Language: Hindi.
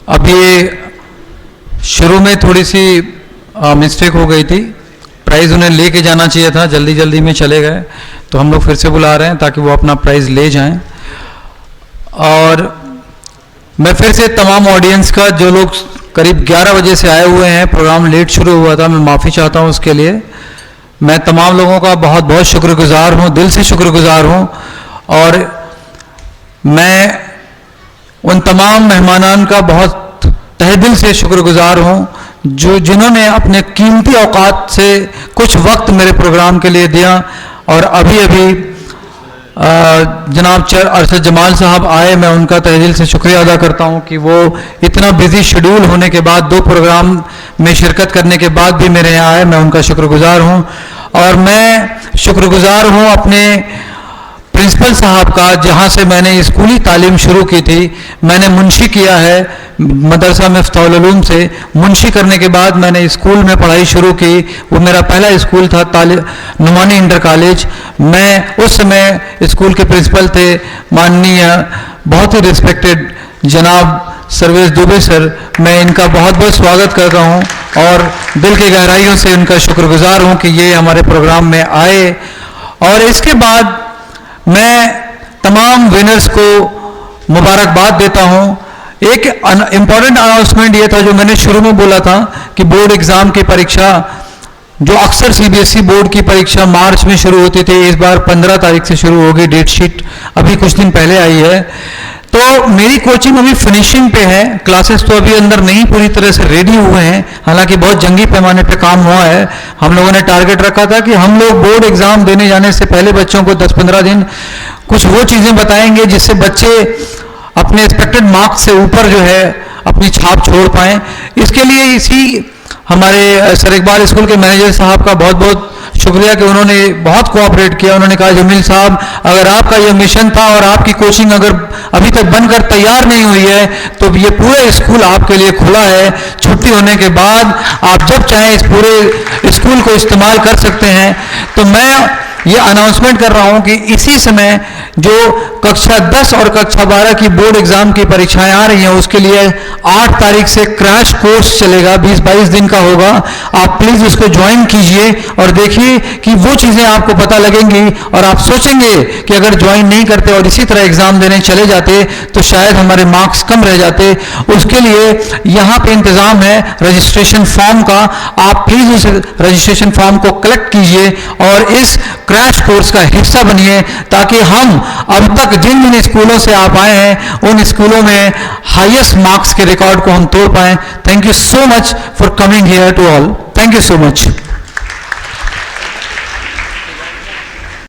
अब ये शुरू में थोड़ी सी मिस्टेक हो गई थी, प्राइज़ उन्हें लेके जाना चाहिए था, जल्दी जल्दी में चले गए, तो हम लोग फिर से बुला रहे हैं ताकि वो अपना प्राइज़ ले जाएं। और मैं फिर से तमाम ऑडियंस का, जो लोग करीब 11 बजे से आए हुए हैं, प्रोग्राम लेट शुरू हुआ था, मैं माफ़ी चाहता हूं उसके लिए। मैं तमाम लोगों का बहुत बहुत शुक्रगुजार हूं, दिल से शुक्रगुजार हूं। और मैं उन तमाम मेहमानान का बहुत तहे दिल से शुक्रगुजार हूं जो जिन्होंने अपने कीमती औकात से कुछ वक्त मेरे प्रोग्राम के लिए दिया। और अभी अभी जनाब अरशद जमाल साहब आए, मैं उनका तहे दिल से शुक्रिया अदा करता हूं कि वो इतना बिजी शेड्यूल होने के बाद, 2 प्रोग्राम में शिरकत करने के बाद भी मेरे यहाँ आए, मैं उनका शुक्रगुजार हूं। और मैं शुक्रगुजार हूं अपने प्रिंसिपल साहब का, जहां से मैंने स्कूली तालीम शुरू की थी। मैंने मुंशी किया है मदरसा मिफ्ताहुल उलूम से, मुंशी करने के बाद मैंने स्कूल में पढ़ाई शुरू की। वो मेरा पहला स्कूल था नुमानी इंटर कॉलेज। मैं उस समय स्कूल के प्रिंसिपल थे माननीय बहुत ही रिस्पेक्टेड जनाब सर्वेश दुबे सर। मैं इनका बहुत बहुत स्वागत करता हूं और दिल की गहराइयों से उनका शुक्रगुजार हूं कि ये हमारे प्रोग्राम में आए। और इसके बाद मैं तमाम विनर्स को मुबारकबाद देता हूं। एक इम्पॉर्टेंट अनाउंसमेंट ये था जो मैंने शुरू में बोला था कि बोर्ड एग्जाम की परीक्षा, जो अक्सर सीबीएसई बोर्ड की परीक्षा मार्च में शुरू होती थी, इस बार 15 तारीख से शुरू होगी। डेट शीट अभी कुछ दिन पहले आई है। तो मेरी कोचिंग अभी फिनिशिंग पे है, क्लासेस तो अभी अंदर नहीं पूरी तरह से रेडी हुए हैं, हालांकि बहुत जंगी पैमाने पे काम हुआ है। हम लोगों ने टारगेट रखा था कि हम लोग बोर्ड एग्जाम देने जाने से पहले बच्चों को 10-15 दिन कुछ वो चीज़ें बताएंगे जिससे बच्चे अपने एक्सपेक्टेड मार्क्स से ऊपर जो है अपनी छाप छोड़ पाएँ। इसके लिए इसी हमारे सर इकबाल स्कूल के मैनेजर साहब का बहुत बहुत शुक्रिया कि उन्होंने बहुत कोऑपरेट किया। उन्होंने कहा जमील साहब, अगर आपका ये मिशन था और आपकी कोचिंग अगर अभी तक बनकर तैयार नहीं हुई है तो ये पूरा स्कूल आपके लिए खुला है। छुट्टी होने के बाद आप जब चाहें इस पूरे स्कूल को इस्तेमाल कर सकते हैं। तो मैं ये अनाउंसमेंट कर रहा हूं कि इसी समय जो कक्षा 10 और कक्षा 12 की बोर्ड एग्जाम की परीक्षाएं आ रही हैं, उसके लिए 8 तारीख से क्रैश कोर्स चलेगा, 20-22 दिन का होगा। आप प्लीज उसको ज्वाइन कीजिए और देखिए कि वो चीजें आपको पता लगेंगी और आप सोचेंगे कि अगर ज्वाइन नहीं करते और इसी तरह एग्जाम देने चले जाते तो शायद हमारे मार्क्स कम रह जाते। उसके लिए यहाँ पे इंतजाम है रजिस्ट्रेशन फॉर्म का। आप प्लीज उस रजिस्ट्रेशन फॉर्म को कलेक्ट कीजिए और इस क्रैश कोर्स का हिस्सा बनिए, ताकि हम अब तक जिन जिन स्कूलों से आप आए हैं उन स्कूलों में हाईएस्ट मार्क्स के रिकॉर्ड को हम तोड़ पाएं। Thank you so much for coming here to all. Thank you so much.